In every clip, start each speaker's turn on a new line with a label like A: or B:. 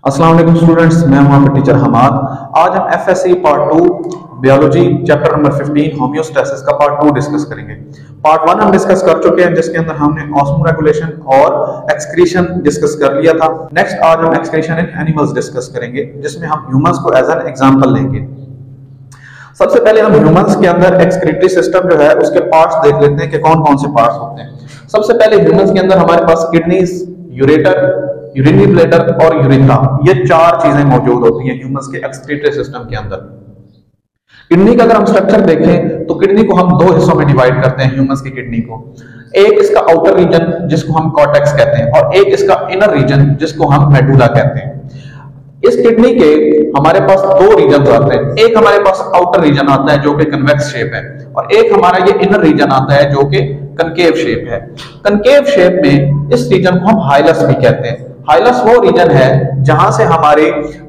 A: अस्सलाम वालेकुम स्टूडेंट्स, मैं हूं आपका टीचर हमाद। आज हम FSc part 2 biology chapter number 15 homeostasis का पार्ट 2 डिस्कस करेंगे। पार्ट 1 हम डिस्कस कर चुके हैं, जिसके अंदर हमने ऑस्मोरेगुलेशन और एक्सक्रीशन डिस्कस कर लिया था। नेक्स्ट आज हम एक्सक्रीशन इन एनिमल्स डिस्कस करेंगे, जिसमें हम ह्यूमंस को एज एन एग्जांपल लेंगे। सबसे पहले हम ह्यूमंस के अंदर एक्सक्रीटरी सिस्टम जो है उसके पार्ट्स देख लेते हैं कि कौन कौन से पार्ट्स होते हैं। सबसे पहले ह्यूमंस के अंदर हमारे पास किडनीज, यूरेटर, यूरिनरी ब्लैडर और यूरिथ्रा, ये चार चीजें मौजूद होती हैं ह्यूमंस के एक्सक्रीटरी सिस्टम के अंदर। किडनी का अगर हम स्ट्रक्चर देखें तो किडनी को हम दो हिस्सों में डिवाइड करते हैं ह्यूमंस की किडनी को। एक इसका आउटर रीजन जिसको हम कॉर्टेक्स कहते हैं और एक इसका इनर रीजन जिसको हम मेडुला कहते हैं। इस किडनी के हमारे पास दो रीजन आते हैं, एक हमारे पास आउटर रीजन आता है जो कि कन्वेक्स शेप है और एक हमारा ये इनर रीजन आता है जो कि कनकेव शेप है। कनकेव शेप में इस रीजन को हम हाइलस भी कहते हैं। हाइलस वो रीजन है जहां से हमारे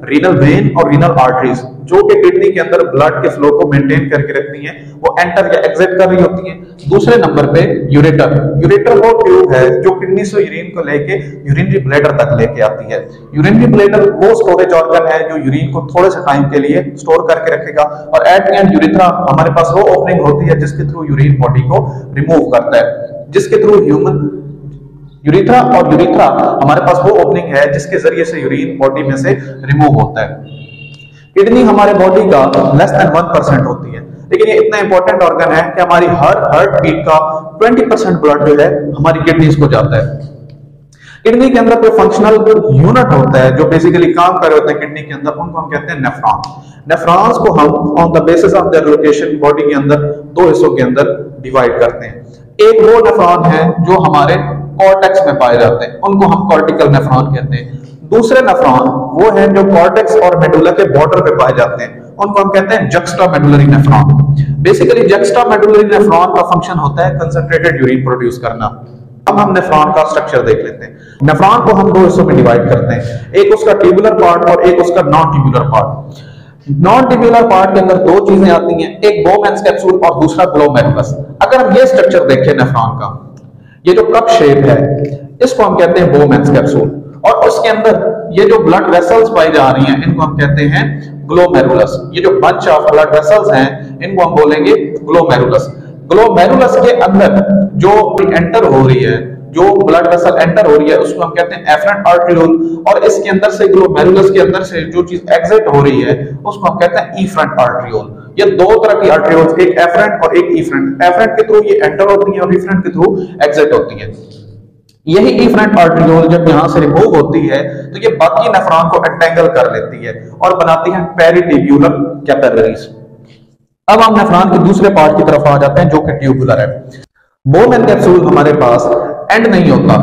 A: रीनल वेन और रीनल आर्टरीज जो कि किडनी के अंदर ब्लड के फ्लो को मेंटेन करके रखती हैं, वो एंटर या एग्जिट कर रही होती हैं। दूसरे नंबर पे यूरेटर। यूरेटर वो ट्यूब है जो किडनी से यूरिन को लेके यूरिनरी ब्लैडर तक लेके आती है। यूरिनरी ब्लैडर वो स्टोरेज ऑर्गन है जो यूरिन को थोड़े से टाइम के लिए स्टोर करके रखेगा और एट द एंड यूरेथ्रा हमारे पास वो ओपनिंग होती है जिसके थ्रू यूरिन बॉडी को रिमूव करता है, जिसके थ्रू ह्यूमन यूरेथ्रा और यूरेथ्रा हमारे पास वो ओपनिंग है जिसके जरिए से यूरिन बॉडी में से रिमूव होता है। किडनी हमारे बॉडी का लेस देन 1% होती है, लेकिन ये इतना इंपॉर्टेंट ऑर्गन है कि हमारी हर हार्ट बीट का 20% ब्लड जो है हमारी किडनीज को जाता है। किडनी के अंदर कोई फंक्शनल यूनिट होता है जो बेसिकली काम कर रहे होते हैं किडनी के अंदर, उनको हम कहते हैं नेफ्रॉन। नेफ्रॉन्स को हम on the basis of their location body के अंदर दो हिस्सों के अंदर डिवाइड करते हैं। एक वो नेफ्रॉन है जो हमारे कॉर्टेक्स में पाए जाते हैं, उनको हम कॉर्टिकल नेफ्रॉन कहते हैं। दूसरे नेफ्रॉन वो हैं जो कॉर्टेक्स और मेडुला के बॉर्डर पे पाए जाते हैं, उनको हम कहते हैं juxta medullary nephron. Basically juxta medullary nephron का फंक्शन होता है कंसंट्रेटेड यूरिन प्रोड्यूस करना। अब हम नेफ्रॉन का स्ट्रक्चर देख लेते हैं। नेफ्रॉन को हम दो हिस्सों में डिवाइड करते हैं, एक उसका ट्यूबुलर पार्ट और एक उसका non tubular part. Non tubular part के अंदर दो चीजें आती हैं, एक बोमेन्स कैप्सूल और दूसरा ग्लोमेरुलस। अगर हम ये स्ट्रक्चर देखें नेफ्रॉन का, ये जो कप शेप है इसको हम कहते हैं बोमेन्स कैप्सूल और उसके अंदर ये जो ब्लड वेसल्स पाई जा रही हैं इनको हम कहते हैं ग्लोमेरुलस। ये जो बंच ऑफ ब्लड वेसल्स हैं इनको हम बोलेंगे ग्लोमेरुलस। ग्लोमेरुलस के अंदर जो एंटर हो रही है, जो ब्लड वेसल एंटर हो रही है उसको हम कहते हैं एफरेंट आर्टरियोल और इसके अंदर से ग्लोमेरुलस के अंदर से जो चीज एग्जिट हो रही है उसको हम कहते हैं इफरेंट आर्टरियोल। ये दो तरह की आर्टरियोल्स, एक एफरेंट और एक इफरेंट। एफरेंट के थ्रू ये एंटर होती है और इफरेंट के थ्रू एग्जिट होती है। यही इफरेंट आर्टरियोल जब यहां से रिमूव होती है तो ये बाकी नेफ्रॉन को एंटेंगल कर लेती है और बनाती है पेरिट्यूबुलर कैपिलरीज। अब हम नेफ्रॉन के दूसरे पार्ट की तरफ आ जाते हैं जो कि ट्यूबुलर है। बोमेन कैप्सूल हमारे पास एंड नहीं होता,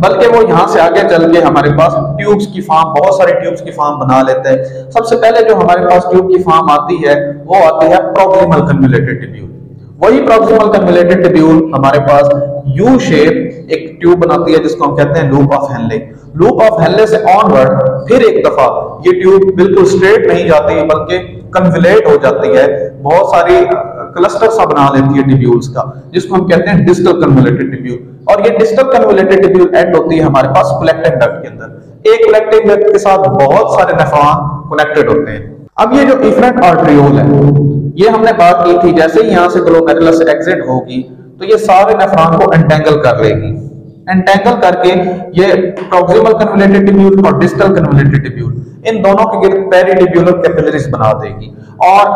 A: बल्कि वो यहां से आगे चल के हमारे पास ट्यूब्स की फॉर्म, बहुत सारे ट्यूब्स की फॉर्म बना लेते हैं। सबसे पहले जो हमारे पास ट्यूब की फॉर्म आती है वो आती है प्रॉक्सिमल कन्वोल्यूटेड ट्यूब्यूल। वही प्रॉक्सिमल कन्वोल्यूटेड ट्यूब्यूल हमारे पास यू शेप एक ट्यूब बनाती है जिसको हम कहते हैं loop of Henle. Loop of Henle से ऑनवर्ड फिर एक दफा ये ट्यूब बिल्कुल स्ट्रेट नहीं जाती बल्कि कन्वोल्यूट हो जाती है, बहुत सारी क्लस्टर सा बना लेती है ट्यूब्यूल्स का, जिसको हम कहते हैं डिस्टल कन्वोल्यूटेड ट्यूब्यूल। और ये डिस्टल कन्वोल्यूटेड ट्यूब्यूल एंड होती है हमारे पास कलेक्टिंग डक्ट के अंदर। एक कलेक्टिंग डक्ट के साथ बहुत सारे नेफ्रॉन कनेक्टेड होते हैं। अब ये जो इफरेंट आर्टरियोल है, ये हमने बात की थी, जैसे ही यहां से ग्लोमेरुलस एग्जिट होगी तो ये सारे नेफ्रॉन को एंटेंगल कर लेगी। एंटेंगल करके ये प्रॉक्सिमल कन्वोल्यूटेड ट्यूब्यूल और डिस्टल कन्वोल्यूटेड ट्यूब्यूल इन दोनों के गिर्द पेरिट्यूबुलर कैपिलरीज बना देगी और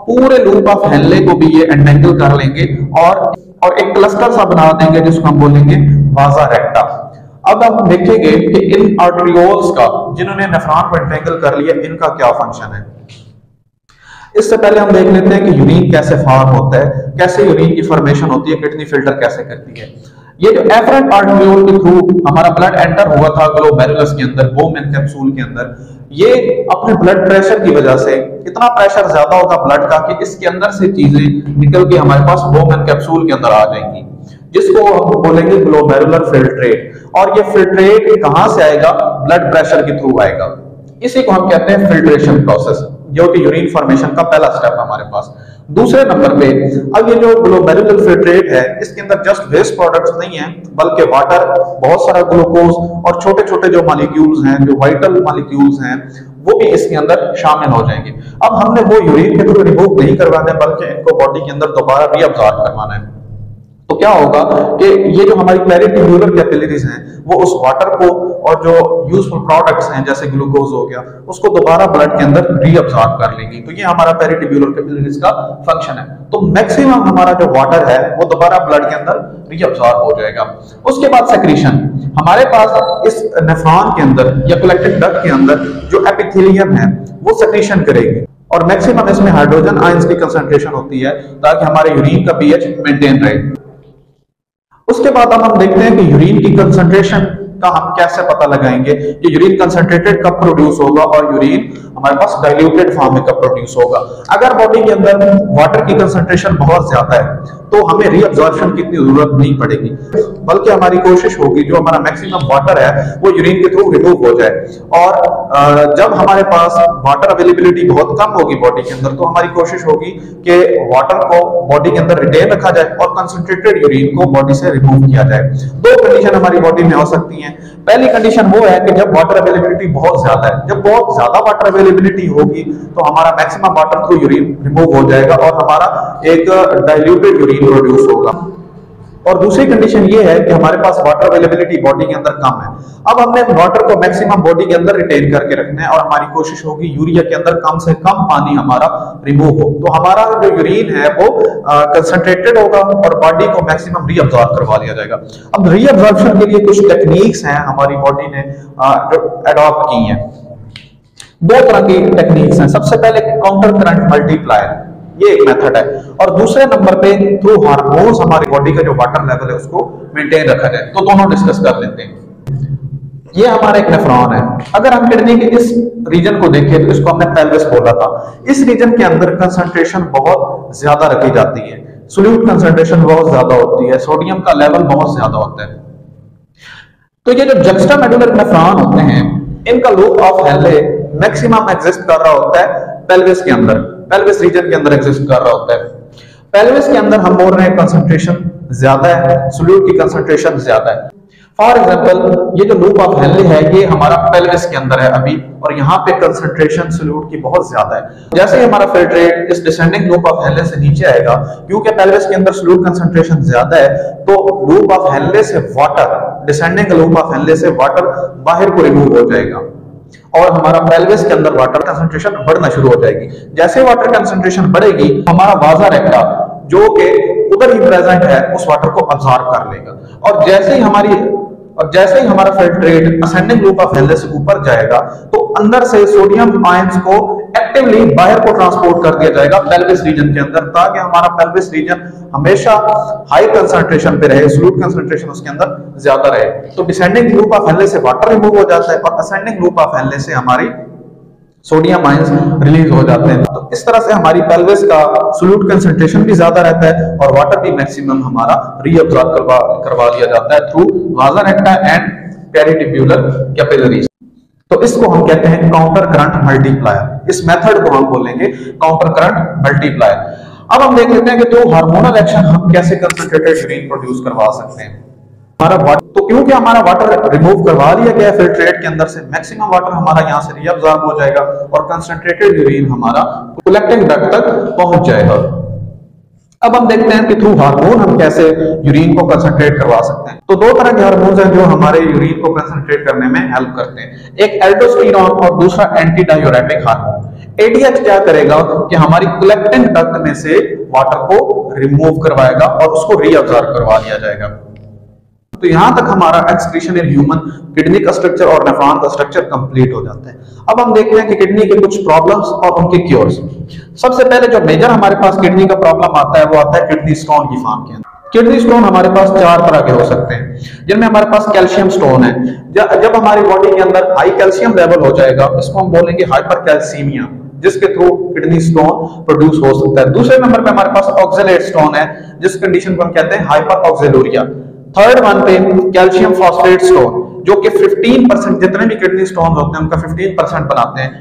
A: पूरे लूप ऑफ हेनले को भी ये एंटेंगल कर लेंगे और एक क्लस्टर सा बना देंगे जिसको हम बोलेंगे वाजा रेक्टा। अब हम देखेंगे कि इन आर्टरियोल्स का जिन्होंने नेफ्रॉन को एंटेंगल कर लिया इनका क्या फंक्शन है। इससे पहले हम देख लेते हैं कि यूरिन कैसे फॉर्म होता है, कैसे यूरिन की फॉर्मेशन होती है, किडनी फिल्टर कैसे करती है। ये जो एफरेंट आर्टरियोल के थ्रू हमारा ब्लड एंटर हुआ था ग्लोमेरुलस के अंदर, बोमेन कैप्सूल के अंदर, ये अपने ब्लड प्रेशर की वजह से इतना प्रेशर ज्यादा होगा ब्लड का कि इसके अंदर से चीजें निकल के हमारे पास बोमेन कैप्सूल के अंदर आ जाएंगी, जिसको हम बोलेंगे ग्लोमेरुलर फिल्ट्रेट। और ये फिल्ट्रेट कहां से आएगा? ब्लड प्रेशर के थ्रू आएगा। इसी को हम कहते हैं फिल्ट्रेशन प्रोसेस। जो कि यूरिन फॉर्मेशन का पहला स्टेप है हमारे पास। दूसरे नंबर पे अब ये जो ग्लोमेरुलर फिल्ट्रेट है, इसके अंदर जस्ट वेस्ट प्रोडक्ट्स नहीं है, बल्कि वाटर, बहुत सारा ग्लूकोज और छोटे छोटे जो मॉलिक्यूल्स हैं, जो वाइटल मॉलिक्यूल्स हैं, वो भी इसके अंदर शामिल हो जाएंगे। अब हमने वो यूरिन के थ्रू रिमूव नहीं करवाना है, बल्कि इनको बॉडी के अंदर दोबारा रीअब्सॉर्ब करवाना है। तो क्या होगा कि ये जो हमारी पेरिट्यूबुलर कैपिलरीज हैं, वो उस वाटर को और जो यूजफुल प्रोडक्ट्स हैं जैसे ग्लूकोज हो गया, उसको दोबारा ब्लड के अंदर रीअब्सॉर्ब कर लेंगी। तो ये हमारा पेरिट्यूबुलर कैपिलरीज का फंक्शन है। तो मैक्सिमम हमारा जो वाटर है वो दोबारा ब्लड के अंदर रीअब्सॉर्ब हो जाएगा। उसके बाद सेक्रीशन, हमारे पास इस नेफ्रॉन के अंदर या कलेक्टिव डक्ट के अंदर जो एपिथेलियम है वो सेक्रीशन करेगी, और मैक्सिमम इसमें हाइड्रोजन आयंस की कंसंट्रेशन होती है ताकि हमारे यूरिन का पीएच मेंटेन रहे। उसके बाद अब हम देखते हैं कि यूरिन की कंसंट्रेशन का हम कैसे पता लगाएंगे कि यूरिन कंसंट्रेटेड कब प्रोड्यूस होगा और यूरिन हमारे पास डाइल्यूटेड फॉर्म में कब प्रोड्यूस होगा। अगर बॉडी के अंदर वाटर की कंसंट्रेशन बहुत ज्यादा है तो हमें रीअब्जॉर्प्शन की इतनी जरूरत नहीं पड़ेगी, बल्कि हमारी कोशिश होगी जो हमारा मैक्सिमम वाटर है वो यूरिन के थ्रू रिमूव हो जाए। और जब हमारे पास वाटर अवेलेबिलिटी बहुत कम होगी बॉडी के अंदर, तो हमारी कोशिश होगी कि वाटर को बॉडी के अंदर रिटेन रखा जाए और कंसंट्रेटेड यूरिन को बॉडी से रिमूव किया जाए। दो कंडीशन हमारी बॉडी में हो सकती हैं। पहली कंडीशन वो है कि जब वाटर अवेलेबिलिटी बहुत ज्यादा है, जब बहुत ज्यादा वाटर अवेलेबिलिटी होगी तो हमारा maximum water through urine remove हो जाएगा और हमारा एक डाइल्यूटेड यूरिन प्रोड्यूस होगा। और दूसरी कंडीशन ये है कि हमारे पास वाटर अवेलेबिलिटी बॉडी के अंदर कम है। अब हमने वाटर को मैक्सिमम बॉडी के अंदर रिटेन करके रखना है और हमारी कोशिश होगी यूरिया के अंदर कम से कम पानी हमारा रिमूव हो, तो हमारा जो यूरिन है वो कंसंट्रेटेड होगा और बॉडी को मैक्सिमम रीअब्सॉर्ब करवा दिया जाएगा। अब रीअब्सॉर्प्शन के लिए कुछ टेक्निक्स हैं हमारी बॉडी ने अडॉप्ट की हैं। दो तरह की टेक्निक्स हैं। सबसे पहले काउंटर करंट मल्टीप्लायर, ये एक मेथड है, और दूसरे नंबर पे थ्रू हार्मोन्स हमारी बॉडी का जो वाटर लेवल है उसको मेंटेन रखा जाए। तो दोनों डिस्कस कर लेते हैं। ये हमारा एक नेफ्रॉन है। अगर हम किडनी के इस रीजन को देखें तो इसको हमने पेल्विस बोला था। इस रीजन के अंदर कंसंट्रेशन बहुत ज्यादा रखी जाती है, सोल्यूट कंसंट्रेशन बहुत ज्यादा होती है, सोडियम का लेवल बहुत ज्यादा होता है। तो ये जो जक्स्टामेडुलर नेफ्रॉन होते हैं, इनका loop of Henle maximum exist कर रहा होता है पेल्विस के अंदर, पेल्विस रीजन के अंदर एग्जिस्ट कर रहा होता है। पेल्विस के अंदर हम बोल रहे हैं कंसंट्रेशन ज्यादा है, सोल्यूट की कंसंट्रेशन ज्यादा है। फॉर एग्जांपल ये जो लूप ऑफ हेनले है ये हमारा पेल्विस के अंदर है अभी, और यहाँ पे कंसंट्रेशन सोल्यूट की बहुत ज्यादा है। जैसे ही हमारा फिल्ट्रेट इस डिसेंडिंग लूप ऑफ हेनले से नीचे आएगा, क्योंकि पेल्विस के अंदर सोल्यूट कंसंट्रेशन ज्यादा है, तो लूप ऑफ हेनले से water, descending loop of Henle से वाटर बाहर को रिमूव हो जाएगा और हमारा पेल्विस के अंदर वाटर कंसंट्रेशन बढ़ना शुरू हो जाएगी। जैसे वाटर कंसंट्रेशन बढ़ेगी, हमारा वाजा रेक्टा जो कि उधर ही प्रेजेंट है उस वाटर को अब्सॉर्ब कर लेगा, और जैसे ही हमारा filtrate ascending loop of Henle से ऊपर जाएगा तो अंदर से सोडियम आयंस को एक्टिवली बाहर को ट्रांसपोर्ट कर दिया जाएगा पेल्विस रीजन के अंदर, ताकि हमारा पेल्विस रीजन हमेशा हाई कंसंट्रेशन पे रहे, सोल्यूट कंसंट्रेशन उसके अंदर ज्यादा रहे। तो डिसेंडिंग लूप ऑफ हेनले से वाटर रिमूव हो जाता है और असेंडिंग लूप ऑफ हेनले से हमारी सोडियम आयंस रिलीज हो जाते हैं। तो इस तरह से हमारी पेल्विस का सोल्यूट कंसंट्रेशन भी ज्यादा रहता है और वाटर भी मैक्सिमम हमारा रीअब्सॉर्ब करवा दिया जाता है थ्रू वाजा रेक्टा एंड पेरिट्यूबुलर कैपिलरीज। तो इसको हम कहते हैं काउंटर करंट मल्टीप्लायर। इस मेथड को हम बोलेंगे काउंटर करंट मल्टीप्लायर। अब हम देख लेते हैं कि तो हार्मोनल एक्शन हम कैसे कंसंट्रेटेड यूरिन प्रोड्यूस करवा सकते हैं। हमारा वाटर, तो क्योंकि हमारा वाटर रिमूव करवा लिया गया फिल्ट्रेट के अंदर से, मैक्सिमम वाटर हमारा यहां से रीअब्सॉर्ब हो जाएगा और कंसंट्रेटेड यूरिन हमारा कलेक्टिंग डक्ट तक पहुंच जाएगा। अब हम देखते हैं कि थ्रू हार्मोन हम कैसे यूरिन को कंसंट्रेट करवा सकते हैं। तो दो तरह के हार्मोन्स हैं जो हमारे यूरिन को कंसंट्रेट करने में हेल्प करते हैं, एक एल्डोस्टेरोन और दूसरा एंटी डायूरेटिक हार्मोन। एडीएच क्या करेगा कि हमारी कलेक्टिंग डक्ट में से वाटर को रिमूव करवाएगा और उसको रीअब्सॉर्ब करवा लिया जाएगा। तो यहां तक हमारा एक्सक्रीशन इन ह्यूमन किडनी का स्ट्रक्चर और नेफ्रॉन का स्ट्रक्चर कंप्लीट हो जाता है। अब हम देखते हैं कि किडनी के कुछ प्रॉब्लम्स और उनके क्योर्स। सबसे पहले जो मेजर हमारे पास किडनी का प्रॉब्लम आता है वो आता है किडनी स्टोन की फॉर्म के अंदर। किडनी स्टोन हमारे पास चार तरह के हो सकते हैं, जिनमें हमारे पास कैल्शियम स्टोन है। जब हमारी बॉडी के अंदर हाई कैल्शियम लेवल हो जाएगा, इसको हम बोलेंगे हाइपरकैल्सीमिया, जिसके थ्रू किडनी स्टोन प्रोड्यूस हो सकता है। दूसरे नंबर पे हमारे पास ऑक्सलेट स्टोन है, जिस कंडीशन को हम कहते हैं हाइपर ऑक्सिलूरिया। थर्ड वन पे कैल्शियम फॉस्फेट स्टोन, जो कि 15% जितने भी किडनी स्टोन होते हैं उनका 15% बनाते हैं।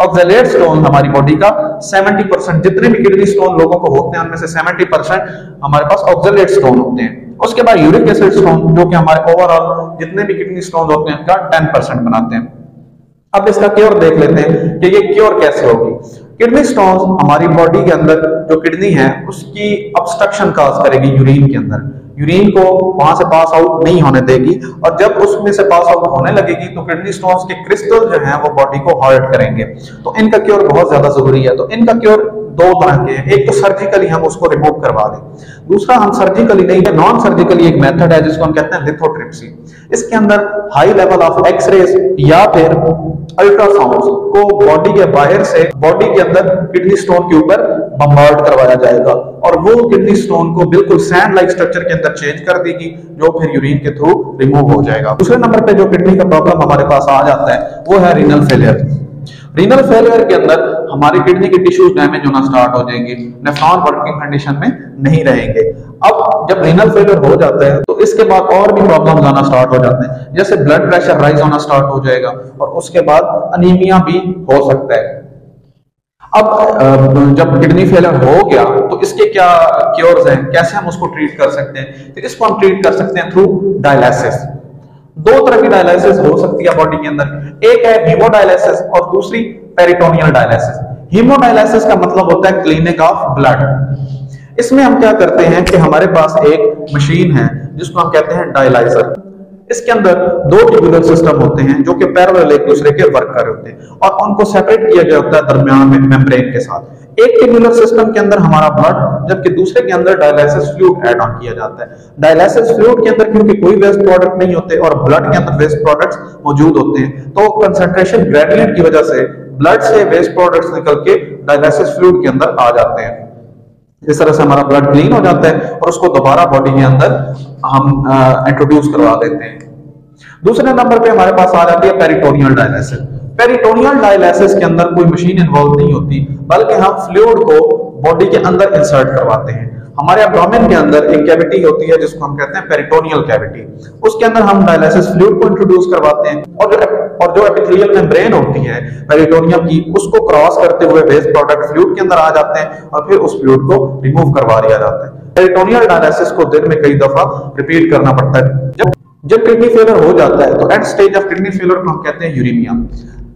A: ऑक्सलेट स्टोन हमारी बॉडी का 70%, जितने भी किडनी स्टोन लोगों को होते हैं उनमें से 70% हमारे पास ऑक्सलेट स्टोन होते हैं। उसके बाद यूरिक एसिड स्टोन जो कि हमारे ओवरऑल जितने भी किडनी स्टोन होते हैं उनका 10% बनाते हैं। अब इसका क्योर देख लेते हैं कि ये क्योर कैसे होगी। किडनी स्टोन्स हमारी बॉडी के अंदर जो किडनी है उसकी ऑब्स्ट्रक्शन काज करेगी यूरिन के अंदर, यूरिन को वहां से पास आउट नहीं होने देगी, और जब उसमें से पास आउट होने लगेगी तो किडनी स्टोन्स के क्रिस्टल जो हैं वो बॉडी को हर्ट करेंगे। तो इनका क्योर बहुत ज्यादा जरूरी है। तो इनका क्योर दो तरह के हैं, एक तो सर्जिकली हम उसको रिमूव करवा दें, दूसरा हम सर्जिकली नहीं, नॉन सर्जिकली एक मेथड है जिसको हम कहते हैं लिथोट्रिप्सी। इसके अंदर हाई लेवल ऑफ एक्सरेज या फिर अल्ट्रासाउंड को बॉडी के बाहर से बॉडी के अंदर किडनी स्टोन के ऊपर बम्बार्ड करवाया जाएगा और वो किडनी स्टोन को बिल्कुल सैंड लाइक स्ट्रक्चर के अंदर चेंज कर देगी, जो फिर यूरिन के थ्रू रिमूव हो जाएगा। दूसरे नंबर पे जो किडनी का प्रॉब्लम हमारे पास आ जाता है वो है रीनल फेलियर। रीनल फेलियर के अंदर हमारी किडनी के टिश्यूज डैमेज होना स्टार्ट हो जाएंगे, नेफ्रॉन वर्किंग कंडीशन में नहीं रहेंगे। अब जब रीनल फेलियर हो जाता है तो इसके बाद और भी प्रॉब्लम्स आना स्टार्ट हो जाते हैं, जैसे ब्लड प्रेशर राइज होना स्टार्ट हो जाएगा और उसके बाद अनीमिया भी हो सकता है। अब जब किडनी फेलियर हो गया तो इसके क्या क्योर्स हैं, कैसे हम उसको ट्रीट कर सकते हैं? तो इसको हम ट्रीट कर सकते हैं थ्रू डायलिसिस। दो तरह की डायलिसिस हो सकती है बॉडी के अंदर, एक है हीमोडायलिसिस और दूसरी पेरिटोनियल डायलिसिस। हीमोडायलिसिस का मतलब होता है क्लीनिंग ऑफ ब्लड। इसमें हम क्या करते हैं कि हमारे पास एक मशीन है जिसको हम कहते हैं डायलाइजर। इसके अंदर दो ट्यूबुलर सिस्टम होते हैं जो कि पैरेलल एक दूसरे के वर्क कर रहे होते हैं और उनको सेपरेट किया गया होता है दरमियान में मेम्ब्रेन के साथ। एक ट्यूबुलर सिस्टम के अंदर हमारा ब्लड, जबकि दूसरे के अंदर डायलिसिस फ्लूइड ऐड ऑन किया जाता है। डायलिसिस फ्लूइड के अंदर क्योंकि कोई वेस्ट प्रोडक्ट नहीं होते और ब्लड के अंदर वेस्ट प्रोडक्ट्स मौजूद होते हैं, तो कंसंट्रेशन ग्रेडियंट की वजह से ब्लड से वेस्ट प्रोडक्ट्स निकल के डायलिसिस फ्लूइड के अंदर आ जाते हैं। इस तरह से हमारा ब्लड क्लीन हो जाता है और उसको दोबारा बॉडी के अंदर हम इंट्रोड्यूस करवा देते हैं। दूसरे नंबर पे हमारे पास आ जाती है पेरिटोनियल डायलिसिस। पेरिटोनियल डायलिसिस के अंदर कोई मशीन इन्वॉल्व नहीं होती, बल्कि हम फ्लूइड को बॉडी के अंदर इंसर्ट करवाते हैं। हमारे एब्डोमेन के अंदर एक कैविटी होती है जिसको हम कहते हैं पेरिटोनियल कैविटी, उसके अंदर हम डायलिसिस फ्लूइड को इंट्रोड्यूस करवाते हैं और जो एपिथेलियल मेम्ब्रेन होती है पेरिटोनियम की, उसको क्रॉस करते हुए वेस्ट प्रोडक्ट फ्लूइड के अंदर आ जाते हैं और फिर उस फ्लूइड को रिमूव करवा दिया जाता है। पेरिटोनियल डायलिसिस को दिन में कई दफा रिपीट करना पड़ता है। जब किडनी फेलियर हो जाता है तो and stage of kidney failure को हम कहते हैं यूरीमिया।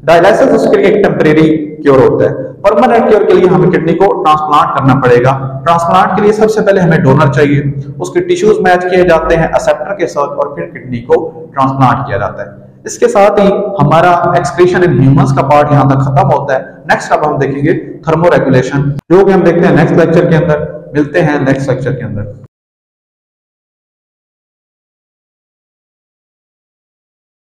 A: डायलिसिस उसके लिए एक टेम्परेरी क्योर होता है। परमानेंट क्योर के लिए हमें किडनी को ट्रांसप्लांट करना पड़ेगा। ट्रांसप्लांट के लिए सबसे पहले हमें डोनर चाहिए, उसके टिश्यूज मैच किए जाते हैं एक्सेप्टर के साथ और फिर किडनी को ट्रांसप्लांट किया जाता है। इसके साथ ही हमारा एक्सक्रीशन इन ह्यूमंस का पार्ट यहाँ तक खत्म होता है। नेक्स्ट अब हम देखेंगे थर्मोरेगुलेशन, जो कि हम देखते हैं नेक्स्ट लेक्चर के अंदर। मिलते हैं नेक्स्ट लेक्चर के अंदर।